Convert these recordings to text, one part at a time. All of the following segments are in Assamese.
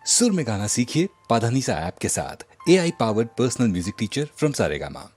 सुर में गाना सीखिए पाधानीसा ऐप के साथ। AI powered personal music teacher from Saregama.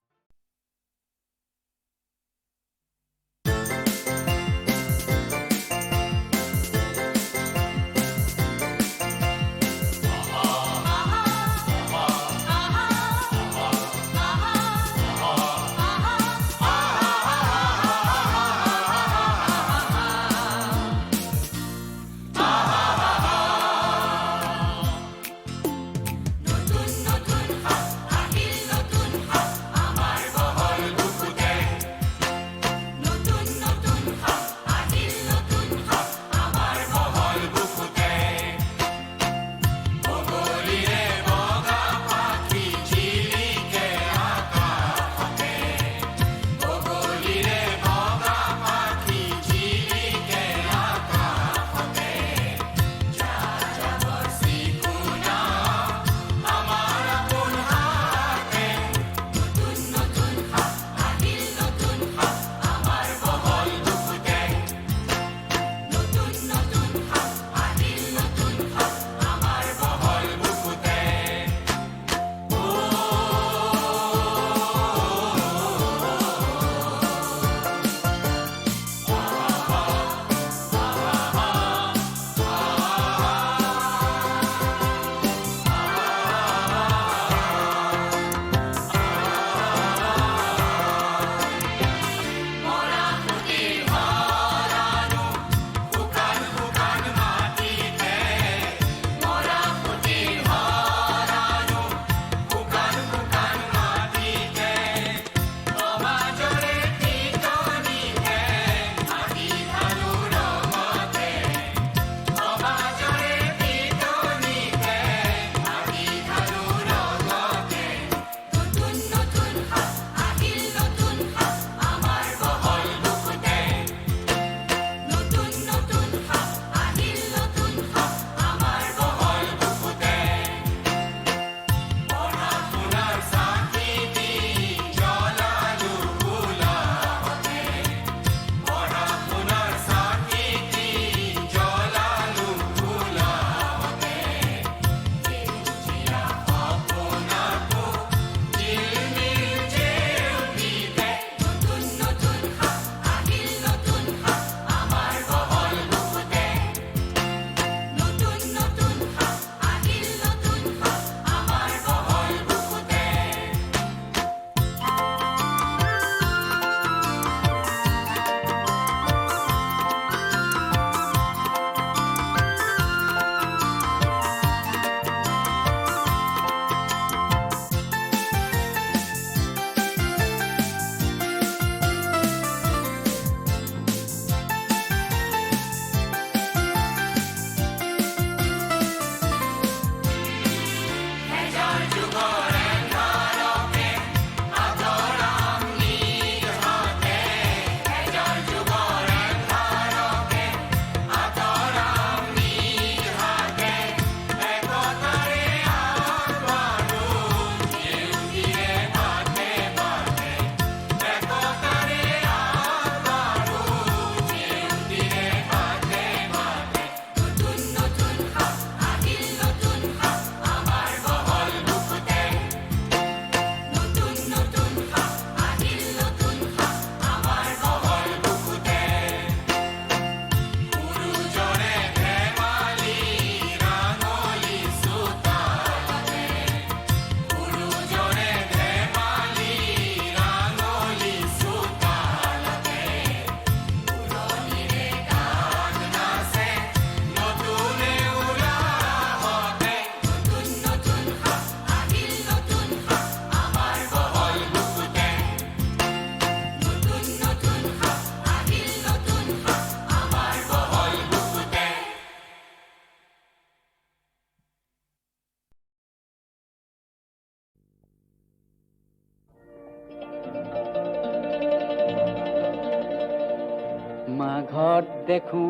মাঘত দেখো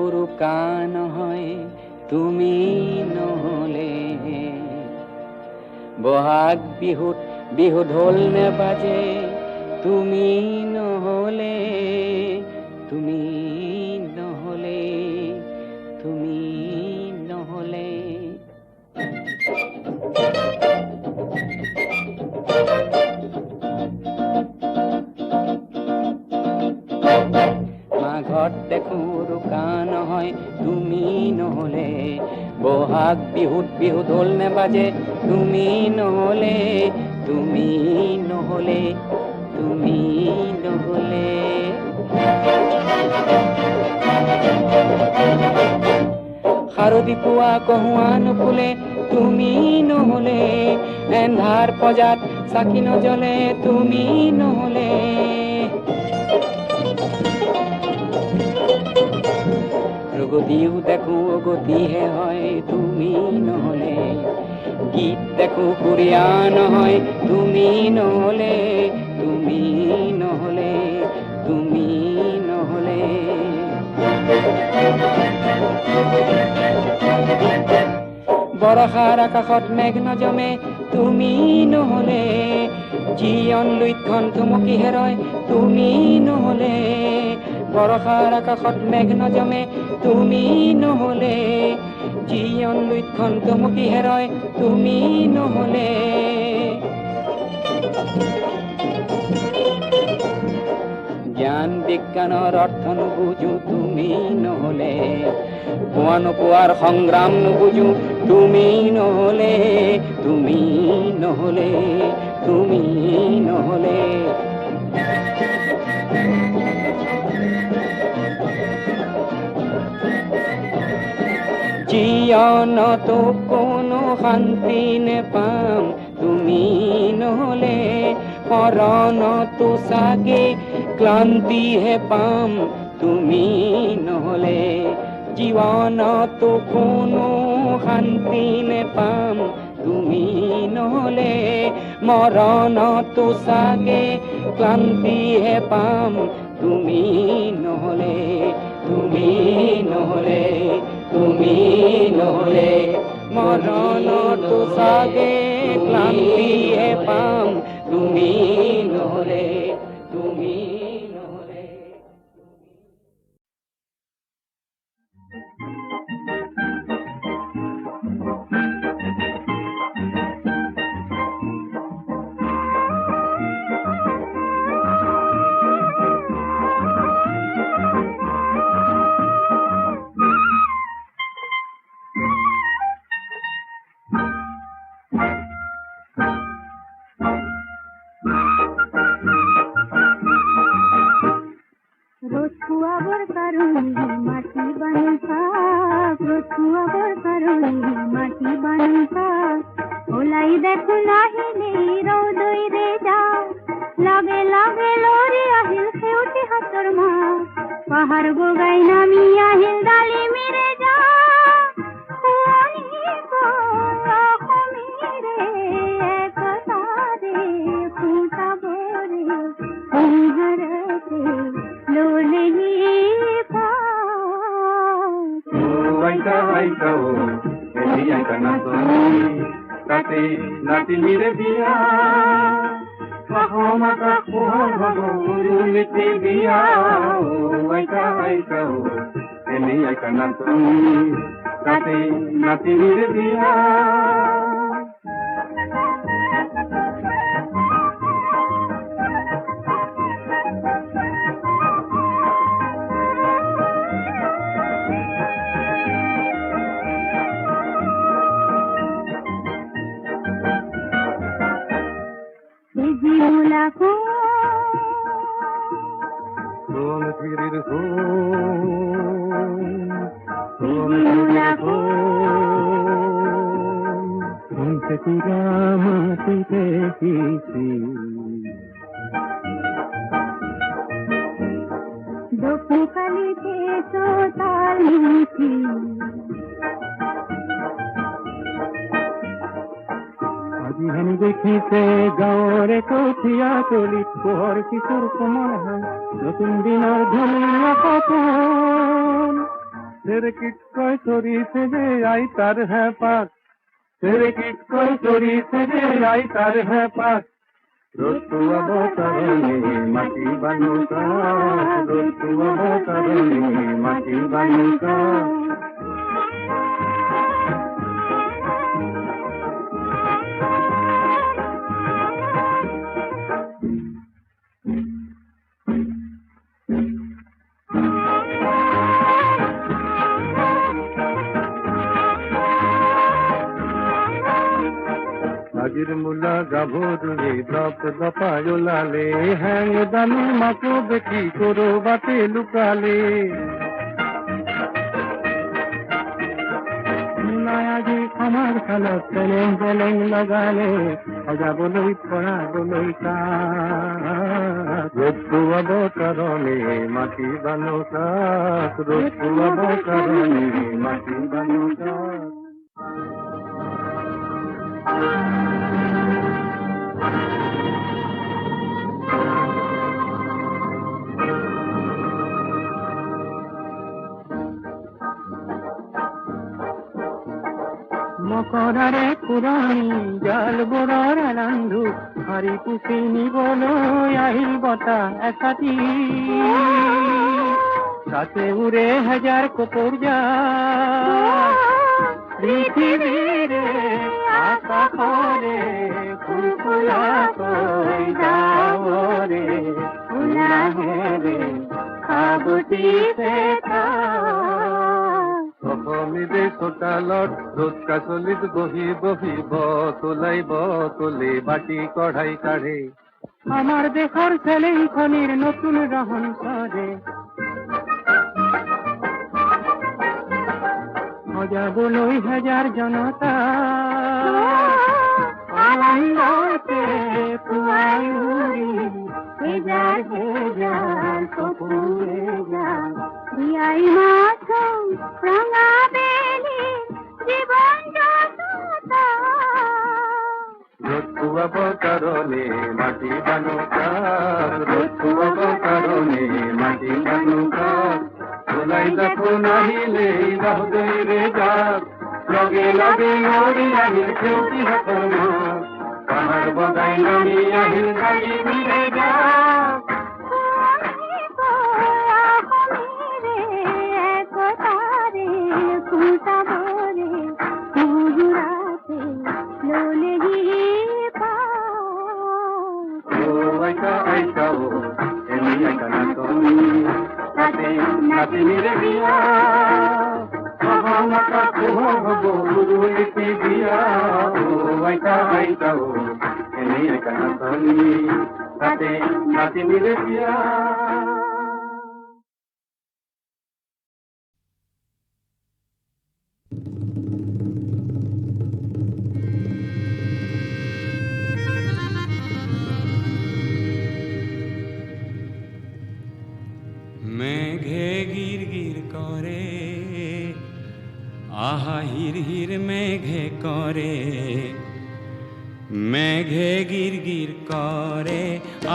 উৰুকা নহয় তুমি নহলে, বহাগ বিহুত বিহু ঢোল নেবাজে তুমি নহলে, তুমি নহলে, তুমি নহলে। বহাগ বিহুত বিহু ঢোল নেবাজে তুমি নহলে, তুমি নহলে, তুমি নহলে। শাৰদী পুৱা কহুৱা নুফুলে তুমি নহলে, এন্ধাৰ পজাত চাকি নজ্বলে তুমি নহলে। প্ৰগতিও দেখো অগতিহে হয় তুমি নহলে, গীত দেখো সুৰীয়া নহয় তুমি নহলে, তুমি নহলে, তুমি নহলে। বৰষাৰ আকাশত মেঘ নজমে তুমি নহলে, জীৱন লক্ষণ থুমকি হেৰয় তুমি নহলে। বৰষাৰ আকাশত মেঘ নজমে তুমি নহলে, জীৱন লক্ষণ থুমকি হেৰয় তুমি নহলে। জ্ঞান বিজ্ঞানৰ অৰ্থ নুবুজো তুমি নহলে, পোৱা নোপোৱাৰ সংগ্ৰাম নুবুজো তুমি নহলে, তুমি নহলে, তুমি নহলে। জীৱনতো কোনো শান্তি নেপাম তুমি নহলে, মৰণতো চাগে ক্লান্তিহে পাম তুমি নহলে। জীৱনতো কোনো শান্তি নেপাম তুমি নহলে, মৰণতো চাগে ক্লান্তিহে পাম তুমি নহলে, তুমি নহলে, তুমি নহলে। মৰণতো চাগে ক্লান্তিহে পাম তুমি নহলে, তুমি নহলে। রোজ খুয়াবার কারণে মাটি বানাই থাক, রোজ খুয়াবার কারণে মাটি বানাই থাক। ওলাই দেখো নাহিলে রৌদই রে যা, লাগে লাগে লরি আহিল সেউটি হাতর মা। পাহাড় গোগাই নামি আহিল ডালি মেরে যা, খুয়ানি রে একতারে ফুটাবো রে অন্ধকারে লোলে তাতে নাতিনিরে বিয়া মাতা পোহৰ হব নীতি বিয়া আইতা আইতা এনে আইতা নাতনি তাতে নাতিনিৰে বিয়া। দেখিছে গাঁৱৰে কঠীয়া তলিত পোহৰ কিশোৰ কোমল হাত, নতুন দিনৰ ধুনীয়া সপোন। চেৰেকিতকৈ চৰিছে যে আইতাৰ হেঁপাত, চেৰেকিতকৈ চৰিছে যে আইতাৰ হেঁপাত। ৰ'দটো আব কাৰণে মাটি বানুকা, ৰ'দটো আব কাৰণে মাটি বানুকা। আজিৰ মূলা গাভৰুৱে দপ দপাই ওলালে, হেং দামি মাকো দেখি কৰবাতে লুকালে। মূলাই আজি আমাৰ খালত চেলেং চেলেং লগালে, সজাবলৈ পৰাবলৈ তাক। ৰ'দ পোৱাব কাৰণে মাটি বানো তাক, ৰ'দ পোৱাব কাৰণে মাটি বানো তাক। মকৰাৰে পুৰণি জালবোৰৰ আনন্দু, হাৰি পুচি নিবলৈ আহিল বতাহ এচাতি। তাতে উৰে হাজাৰ কপৰ জাল, পৃথিৱীৰে আকাশৰে ফুলফুলাকৈ ডাৱৰে উলাহেৰে সাবটিছে অসমীদে চোতালত ৰ'দ কাচলিত বহি বহি বতলাই বতলে বাটি কঢ়াই কাঢ়ে। আমাৰ দেশৰ চেলেংখনিৰ নতুন ৰহন কৰে, সজাবলৈ হাজাৰ জনতা আনন্দতে পুৱাই উৰি হেজাৰ হেজাৰ চকুৰে যাম। বিয়াই মাথোঁ ৰঙা বেলি জীৱন যততা। ৰ'দ পোৱাব কাৰণে মাটি বানো তাক, ৰ'দ পোৱাব কাৰণে মাটি বানো তাক। ওলাই দেখো নাহিলে বাহুদৈৰে যাক, লগে লগে উৰি আহিল সেউজীহাতৰ মাক। পাহাৰ বগাই নামি আহিল গাড়ী ভিৰে যাক। নাতিনিৰে বিয়া মহামাতা পোহৰ হব গুৰুলিপি বিয়া। আইতা আইতা এনেই একা নাচনি, তাতে নাতিনিৰে বিয়া। মেঘে গির গির করে, আহা হির হির মেঘে করে। মেঘে গির গির করে,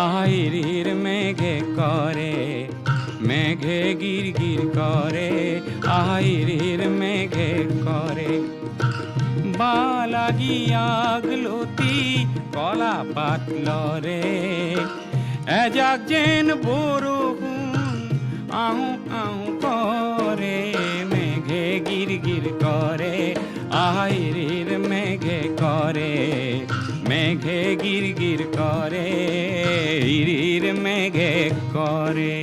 আহা হির হির মেঘে করে। মেঘে গির গির করে, আহা হির হির মেঘে করে। বালাগি আগলতি কলা পাতলরে, এজাক যেন বরগুন আহু আহু করে। মেঘে গির গির করে, আহির মেঘে করে। মেঘে গির গির করে, হির মেঘে করে।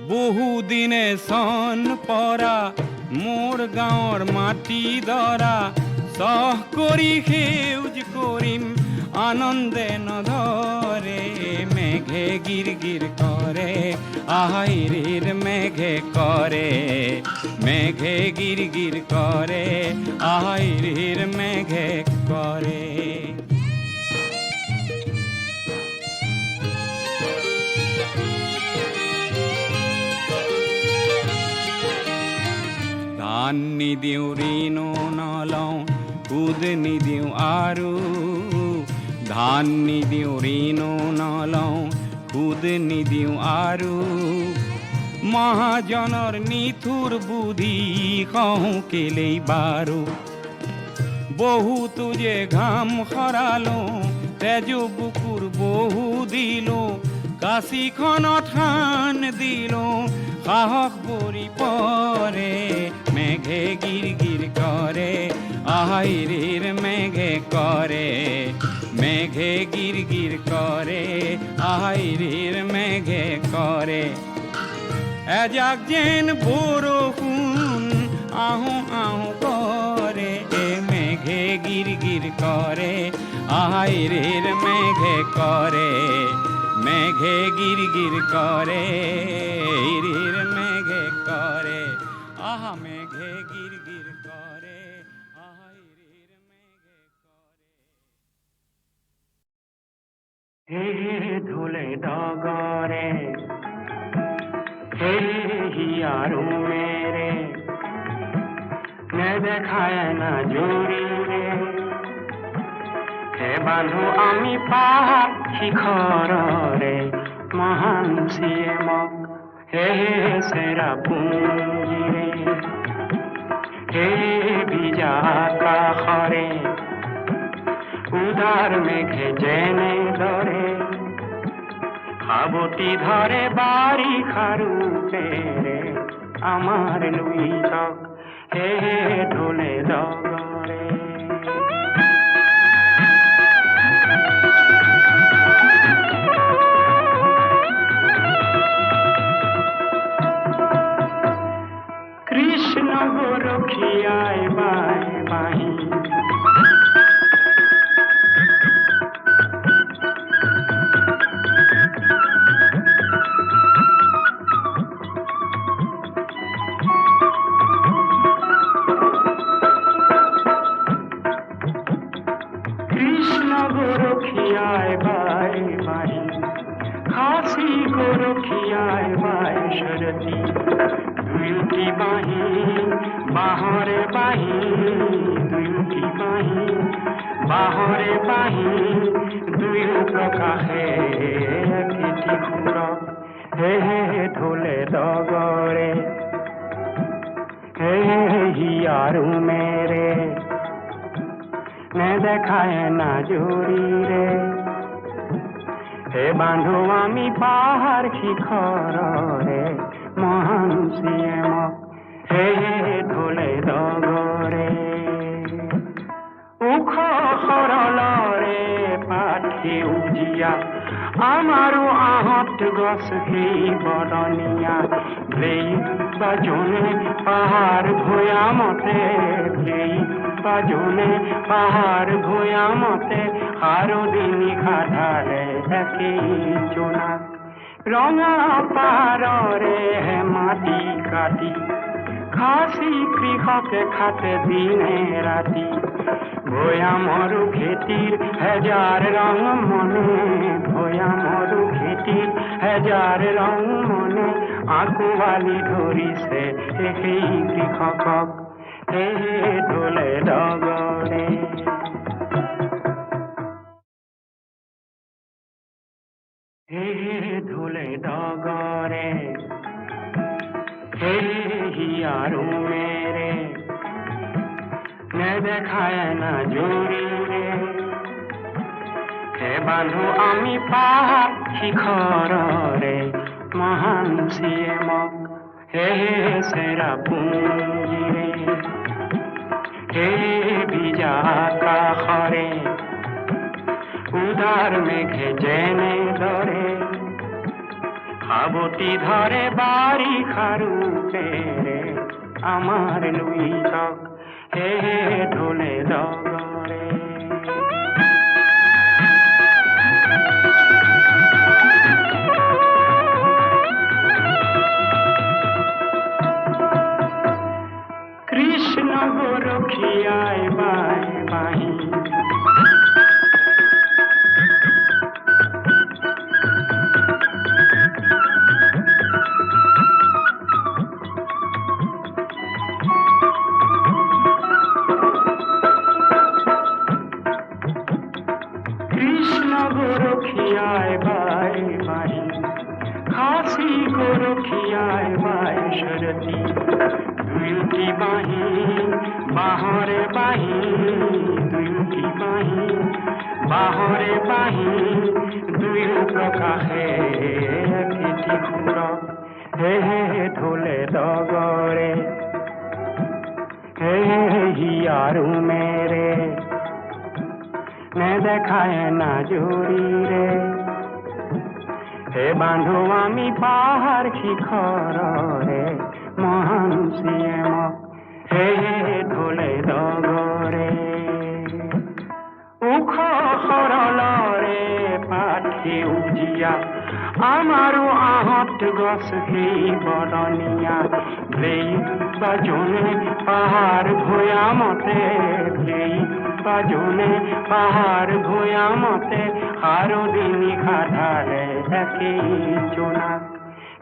বহুদিনে সন পরা মোর গাঁৱৰ মাটি দৰা। সহ কৰি সেউজ কৰিম আনন্দে নধৰে। মেঘে গিৰ গিৰ কৰে, আহিৰ মেঘে কৰে। মেঘে গিৰ গিৰ কৰে, আহিৰ মেঘে কৰে। ধান নিদিওঁ ঋণো নলওঁ, সুদ নিদিওঁ আৰু। ধান নিদিওঁ ঋণো নলওঁ, সুদ নিদিওঁ আৰু। মহাজনৰ নিঠুৰ বুদ্ধি কওঁ কেলেই বাৰু। বহুতো যে ঘাম সৰালো, তেজ বুকুৰ বহু দিলো। কাশীখনত থান দিলো, সাহস ভৰি পৰে। মেঘে গিৰ গিৰ কৰে, আহিৰ মেঘে করে মেঘে গির গির করে আইরির মেঘে করে এজাক যেন বরষুণ আহু আহু করে মেঘে গির গির করে আইরির মেঘে করে মেঘে গির গির করে ইরির মেঘে করে আহা মেঘে গির গির করে আইরির মেঘে করে হে ধুলে ডগরে হে হিয়ারু মেরে নে দেখায় না জুড়ি রে হে বাঁধু আমি পাহাড় শিখরে মহান সিয়ে মক হে সেরা পুঞ্জি রে হে ভিজা কাখরে উদার মেঘে জেনে ধরে খাবতি ধরে বাড়ি খারুতে রে আমার লুই চক হে ঢোলে ডগরে কৃষ্ণ গোরখিয়ায় বাই বাহি কৃষ্ণ গোরখিয়ায় বাই বাই খাসি গোরখিয়ায় বাই শরতি দুইটি বাহি বাহরে বাহি দুইটি বাহি বাহরে বাহি দুই প্রকাশে একটি খুর হে ঢোলে ডগরে হে হিয়ারু মেরে নে দেখায় না জুড়ি রে হে বাঁধু আমি পাহাড় শিখরে মহান সিয়ে মক হে ঢোলে ডগরে উখ সরলরে পাঠি উজিয়া আমাৰো আহত গছ সেই বদনিয়া ভেই বাজনে পাহাৰ ভৈয়ামতে ভেই বাজনে পাহাৰ ভৈয়ামতে আৰু দিনী খাধাৰে একেই জোনাক ৰঙা পাৰৰে মাটি কাটি খাসি কৃষকে খাতে দিনে ৰাতি ভৈয়ামৰো খেতিৰ হেজাৰ ৰং মনে ভৈয়ামৰো খেতিৰ হেজাৰ ৰং মনে আঁকুৱালি ধৰিছে সেই কৃষকক হে ঢোলে ডগৰে হে ঢোলে ডগৰে হে হিয়ারু মেরে নে দেখায় না জুড়ি রে হে বাঁধু আমি পাহাড় শিখরে মহান সিয়ে মক হে সেরা পুঞ্জি রে হে ভিজা কাখরে উদার মেঘে জেনে ধরে খাবতি ধরে বাড়ি খারুতে রে আমার লুই চক হে ঢোলে ডগরে কৃষ্ণ গোরখিয়ায় বাই বাহি কৃষ্ণ গোরখিয়ায় বাই বাহি খাসি গোরখিয়ায় বাই শরতি দুইটি বাহি বাহরে বাহি দুইটি বাহি বাহরে বাহি দুই প্রকাশে একটি খুর হে ঢোলে ডগরে হে হিয়ারু মেরে নেদেখায় না জুৰিৰে হে বান্ধু আমি পাহাৰ শিখৰৰে মহানুচিয়ে মোক হে ঢোলে ডগৰে ওখ সৰলৰে পাত সেউজীয়া আমাৰো আহঁত গছ সেই বদনীয়া ঢেই বাজনে পাহাৰ ভৈয়ামতে ঢেই বাজনে পাহাৰ ভৈয়ামতে আৰু দিনিশা ঢালে একেই জোনাক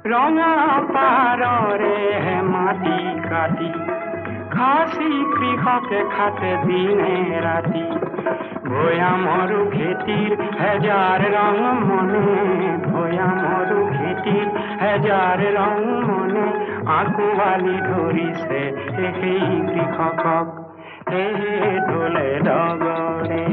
ৰঙা পাৰৰে মাটি কাটি খাচী কৃষকে খাতে দিনে ৰাতি ভৈয়ামৰো খেতিৰ হেজাৰ ৰং মনে ভৈয়ামৰো খেতিৰ হেজাৰ ৰং মনে আঁকোৱালি ধৰিছে সেই কৃষকক সেই ঢোলে ডগৰে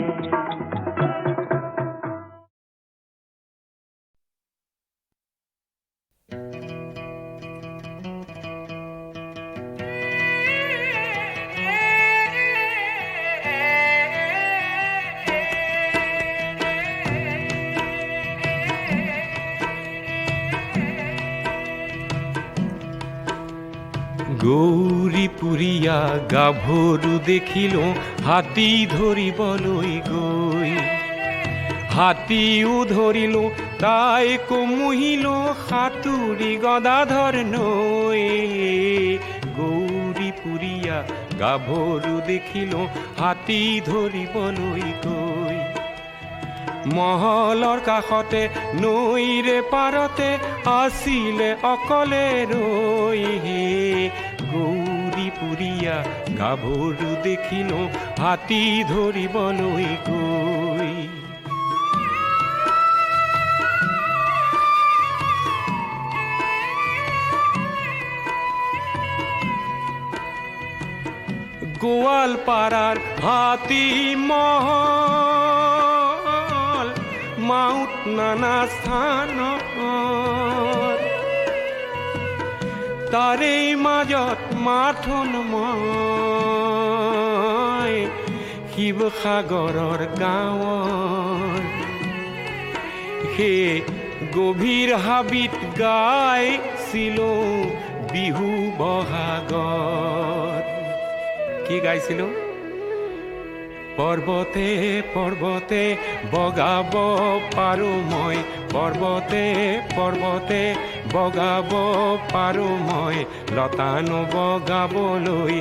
গৌৰীপুৰীয়া গাভৰু দেখিলো হাতী ধৰিবলৈ গৈ হাতীও ধৰিলো তাইকো মুহিলো সাঁতুৰি গদাধৰ নৈ গৌৰীপুৰীয়া গাভৰু দেখিলো হাতী ধৰিবলৈ গৈ মহলৰ কাষতে নৈৰে পাৰতে আছিলে অকলে ৰৈ গৌৰীপুৰীয়া গাভৰু দেখিলো হাতী ধৰিবলৈ গৈ গোৱালপাৰাৰ হাতী মহল মাউত নানা স্থানত তাৰেই মাজত মাথোন মই শিৱসাগৰৰ গাঁৱৰ সেই গভীৰ হাবিত গাইছিলো বিহু বহাগত কি গাইছিলো পৰ্বতে পৰ্বতে বগাব পাৰো মই পৰ্বতে পৰ্বতে বগাব পাৰো মই লতা নবগাবলৈ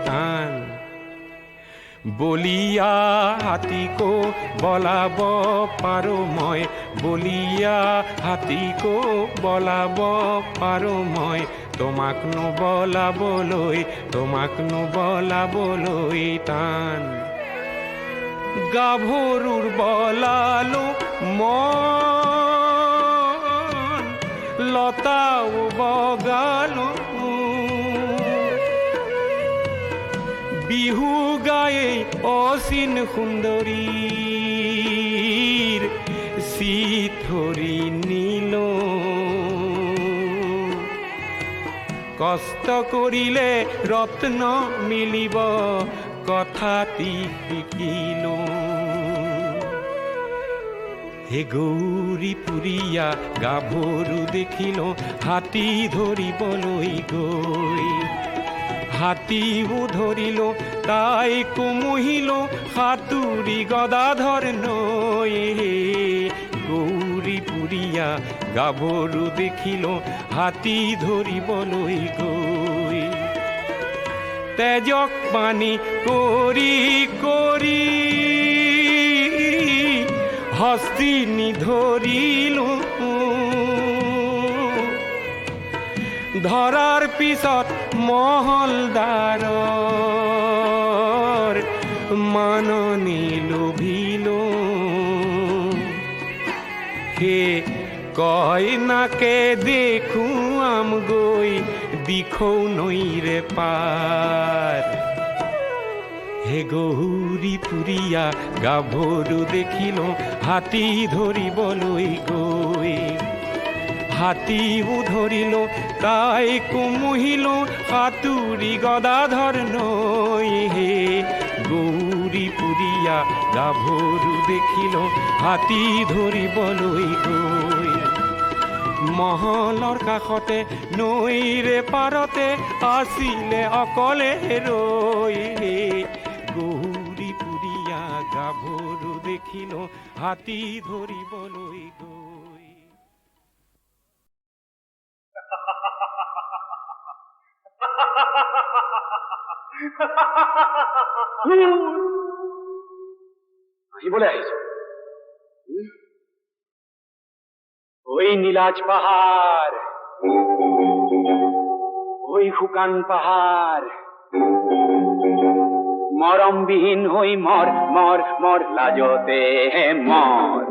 টান বলিয়া হাতীকো বলাব পাৰো মই বলিয়া হাতীকো বলাব পাৰো মই তোমাক নবলাবলৈ টান গাভৰুৰ বলালো মন লতাও বগালো বিহু গায়ে অচিন সুন্দৰীৰ চিথৰি নিল কষ্ট কৰিলে ৰত্ন মিলিব কথাটি শিকিলো হে গৌৰীপুৰীয়া গাভৰু দেখিলো হাতী ধৰিবলৈ গৈ হাতীও ধৰিলো তাইকো মুহিলো সাঁতুৰি গদাধৰ নৈ গৌৰীপুৰীয়া গাভৰু দেখিলো হাতী ধৰিবলৈ গৈ তেজক পানী কৰি কৰি হস্তি নিধৰিলো ধৰাৰ পিছত মহলদাৰৰ মাননি লোভিলো হে কয় নাকে দেখুৱাম গৈ দিখৌ নৈৰে পাৰ হে গৌৰীপুৰীয়া গাভৰু দেখিলো হাতী ধৰিবলৈ গৈ হাতীও ধৰিলো তাইকো মুহিলো সাঁতুৰি গদাধৰ নৈ হে গৌৰী পুৰিয়া গাভৰু দেখিল হাতী ধৰিবলৈ গৈ মহলৰ কাষতে নৈৰে পাৰতে আছিলে অকলে ৰৈ গৌৰী পুৰিয়া গাভৰু দেখিল হাতী ধৰিবলৈ গৈ আহিবলৈ আহিছো ওই নীলাজ পাহাড় ওই শুকান পাহাড় মৰমবিহীন হৈ মৰ মৰ মৰ লাজতে মৰ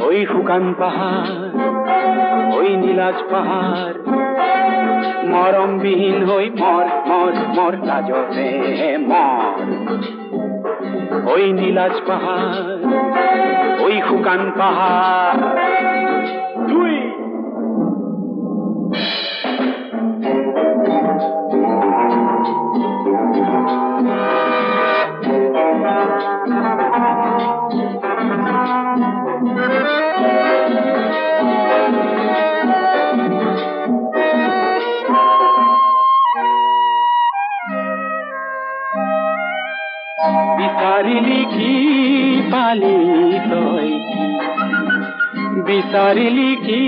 ওই শুকান পাহাড় ওই নীলাজ পাহাড় মৰমবিহীন হৈ মৰ মৰ মৰ লাজতে মৰ ওই নীলাজ পাহাড় ওই শুকান পাহাড় তুই বিচাৰিলি কি পালি তই কি বিচাৰিলি কি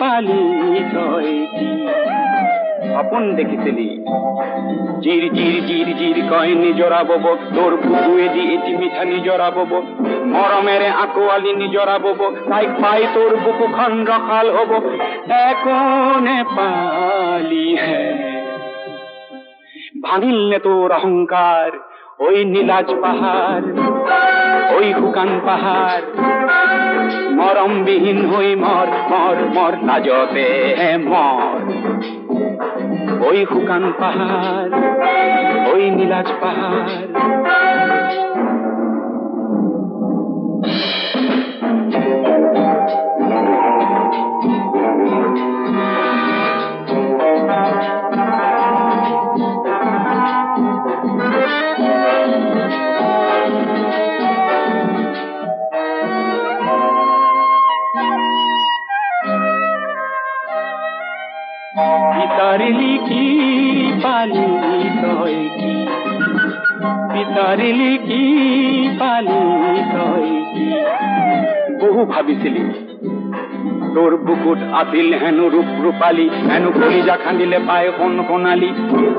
পালি তই কি সপোন দেখিছিলি জিৰ জিৰ জিৰ জিৰ কয় নিজৰা বব তোৰ বুকুৱেদি এটি মিঠা নিজৰা বব মৰমেৰে আকোৱালি নিজৰা বব তাইক পাই তোৰ বুকুখন ৰখাল হব একো নেপালি হে ভাঙিল নে তোৰ অহংকাৰ ওই নীলাজ পাহাড় ওই শুকান পাহাড় মৰমবিহীন হৈ মৰ মৰ মৰ লাজতে মৰ ওই শুকান পাহাড় ওই নীলাজ পাহাড় বিচাৰিলি কি পালি তই কি বিচাৰিলি কি পালি তই কি বহু ভাবিছিলি তোৰ বুকুত আছিল হেনো ৰূপ ৰূপালী হেনো কলিজা খান্দিলে পায় সোণ সোণালী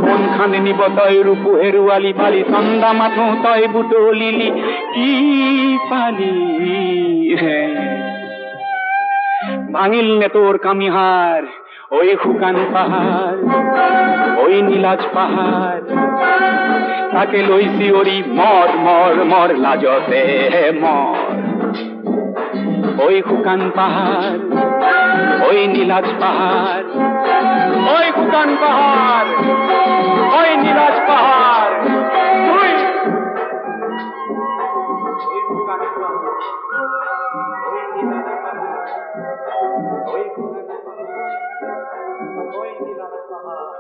সোণ খান্দি নিব তই ৰূপু হেৰুৱালি পালি চন্দা মাথো তই বুটলিলি কি পালি হে ভাঙিল নে তোৰ কামিহাৰ ওই শুকান পাহাড় ওই নীলাজ পাহাড় তাকে লৈ চিঞৰি মর মর মর লাজতে মর ওই শুকান পাহাড় ওই নীলাজ পাহাড় ওই শুকান পাহাড় ওই নীলাজ পাহাড় ওই শুকান পাহাড় ওই নীলাজ পাহাড় ওই শুকান পাহাড় ওই নীলাজ পাহাড়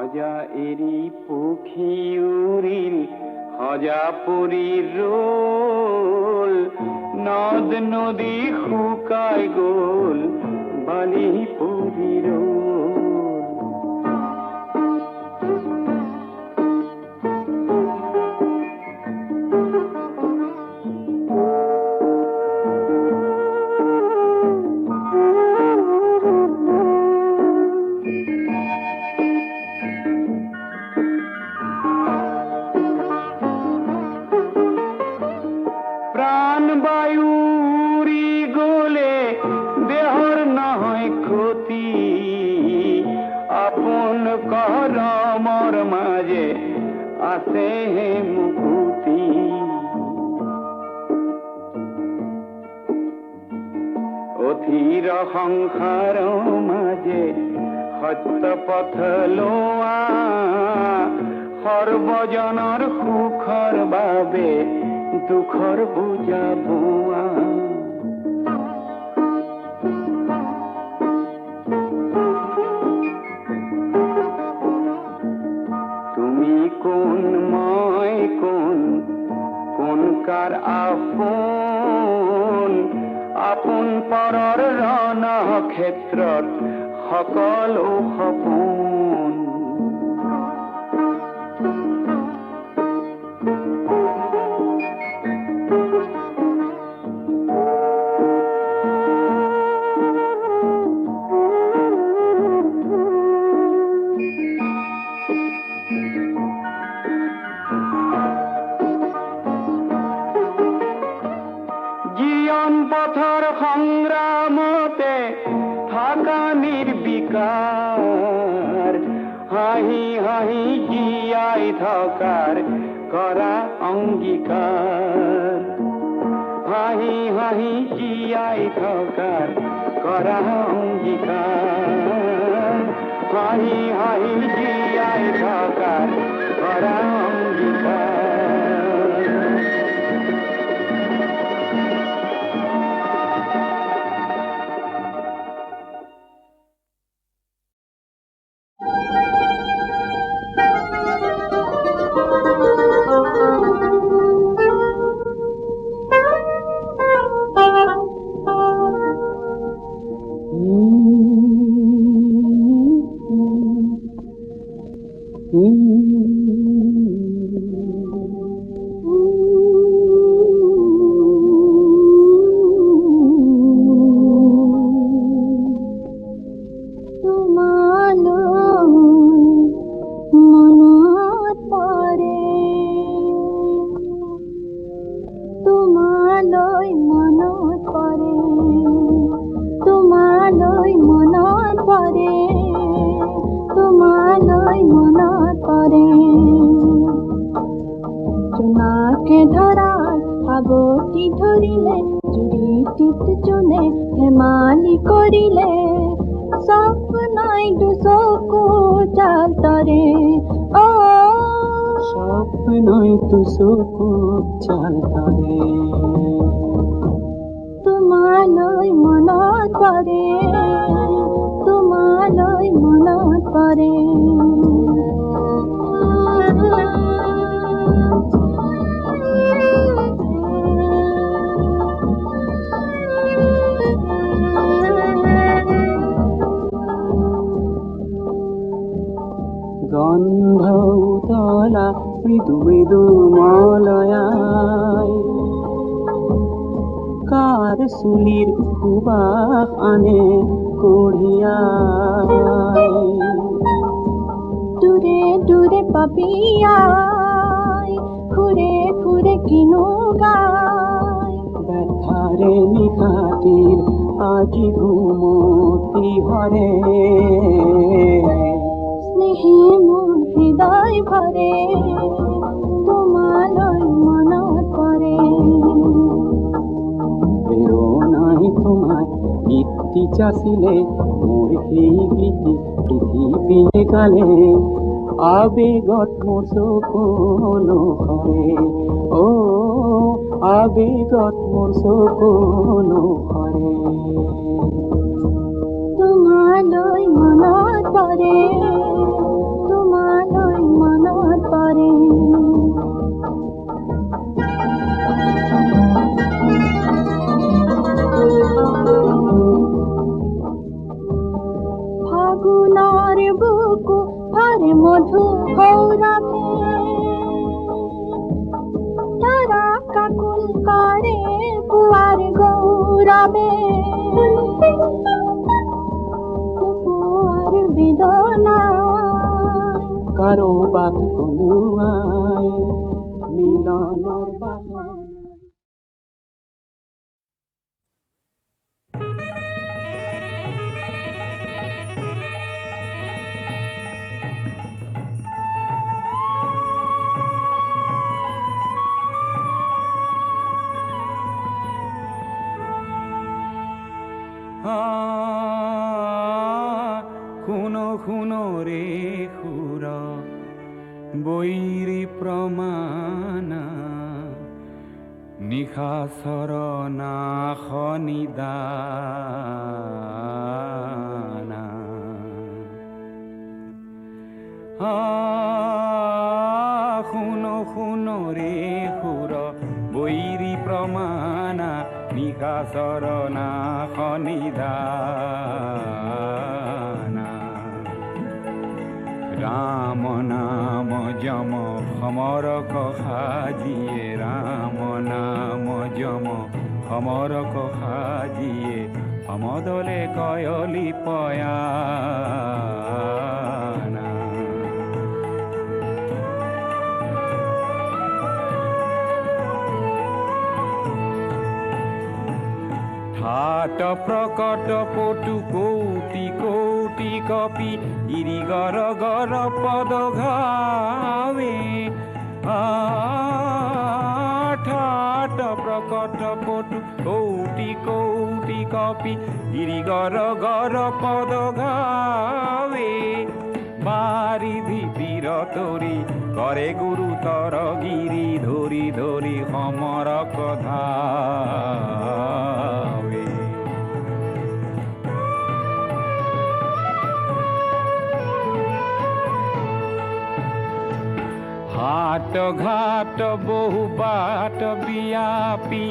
হজা এরি পুখি উৰিল হজা পৰি ৰল নদ নদী শুকাই গল বালি পৰি ৰল বায়ুৰি গলে দেহৰ নহয় ক্ষতি অধীৰ সংসাৰ মাজে সত্য পথ লোৱা সৰ্বজনৰ সুখৰ বাবে দুখৰ বুজা বোৱা তুমি কোন মই কোন কোন কাৰ আপোন আপোন পৰৰ ৰণ ক্ষেত্ৰত সকলো সপোন জীবন পথৰ সংগ্ৰামতে থাকা নিৰ্বিকাৰ হাঁহি হাঁহি জীয়াই থকাৰ কৰা অংগীকাৰ হাঁহি হাঁহি জীয়াই থকাৰ কৰা অংগীকাৰ হাঁহি হাঁহি জীয়াই থকাৰ কৰা অংগীকাৰ ধেমালি কৰিলে সপনাই দুচকু চাল তৰে অ স্বপ্নই দুচকু চাল তৰে তোমালৈ মনত পৰে তোমালৈ মনত পৰে গন্ধ উতলা মৃদু মৃদু মলয়াই কাৰ চুলিৰ সুবাস আনে কঢ়িয়াই দূৰে দূৰে পাপিয়াই ঘূৰে ঘূৰে কিনো গায় ব্যথাৰে নিশাটিৰ আজি ঘুমতি হৰে স্নেহে মোৰ হৃদয় ভৰে তোমালৈ মনত পৰে প্ৰেৰণাই তোমাৰ গীতটি চাচিলে মোৰ সেই গীতি পৃথিৱীয়ে গালে আবেগত মোৰ চকু নসৰে অ আবেগত মোৰ চকু নসৰে তোমালৈ মনত পৰে তোমালৈ মনত পৰে ফাগুনৰ বুকু ভৰে মধু সৌৰভে তাৰা কাকুল কৰে পুৱাৰ গৌৰৱে পুৱাৰ বেদনা কাৰোবাক কলোৱাই মিলনৰ বাসনা শুনো শুনো ৰে সুৰ বৈৰী প্ৰমাণা নিশাচৰ নাশ নিদানা শুনো শুনো ৰে সুৰ বৈৰী প্ৰমাণা নিশাচৰ নাশ নিদানা ৰাম নাম যম সমৰক সাজিয়ে ৰাম নাম যম সমৰক সাজিয়ে সমদলে কয়লি পয়ানা ঠাট প্ৰকট পটু কৌটি কৌটি কপি গিৰি গৰ গৰ পদ ঘাৱে ঠাট প্ৰকট পটু কৌটি কৌটি কপি গিৰি গৰ গৰ পদ ঘাৱে বাৰিধি তীৰ তৰি কৰে গুৰুতৰ গিৰি ধৰি ধৰি সমৰক ধাৱে হাট ঘাট বহু বাট বিয়াপি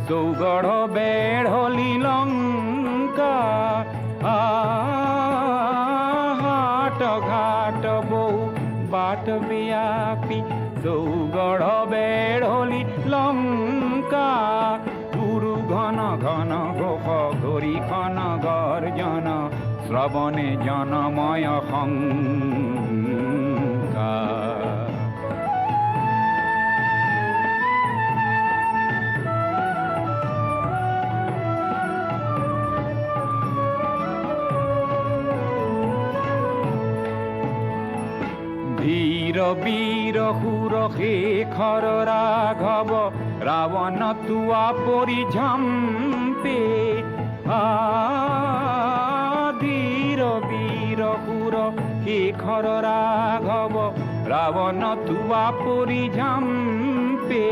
চৌগড় বেঢ়লি লংকা হাট ঘাট বহু বাট বিয়াপি চৌগড় বেঢ়লি লংকা গুরু ঘন ঘন ঘোষ গরিখন গর্জন শ্রবণে জনময় শঙ্কা ধীর বীর সুর শেখর রাঘব রাবণ তুয়া পরিঝাম্পে ধীর বীর সুর শেখর রাঘব রাবণ তুয়া পরিঝাম্পে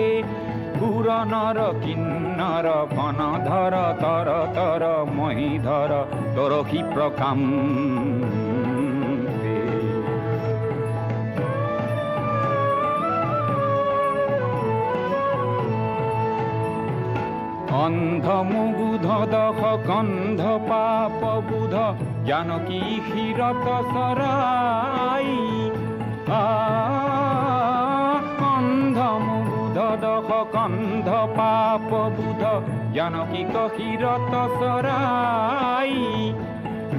পুর নর কিন্নর বনধর তর তর মহিধর তোর ক্ষিপ্রকাম অন্ধ মুগুধ দখ গন্ধ পাপ বুধ জানকী ক্ষীরত সরাই অন্ধ মুগুধ দখ গন্ধ পাপ বুধ জানকী ক্ষীরত সরাই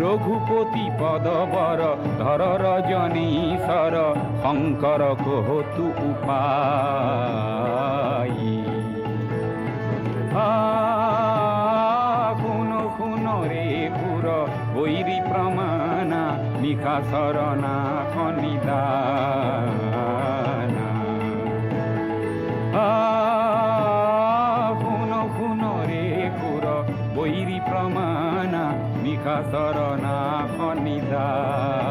রঘুপতি পদবর ধর রজনীশ্বর শঙ্কর কহতু উপায় শুনো শুনো রে পুর বৈরী প্রমাণা নিশাচর নাশ নিদানা শুনো শুনো রে পুর বৈরী প্রমাণা নিশাচর নাশ নিদানা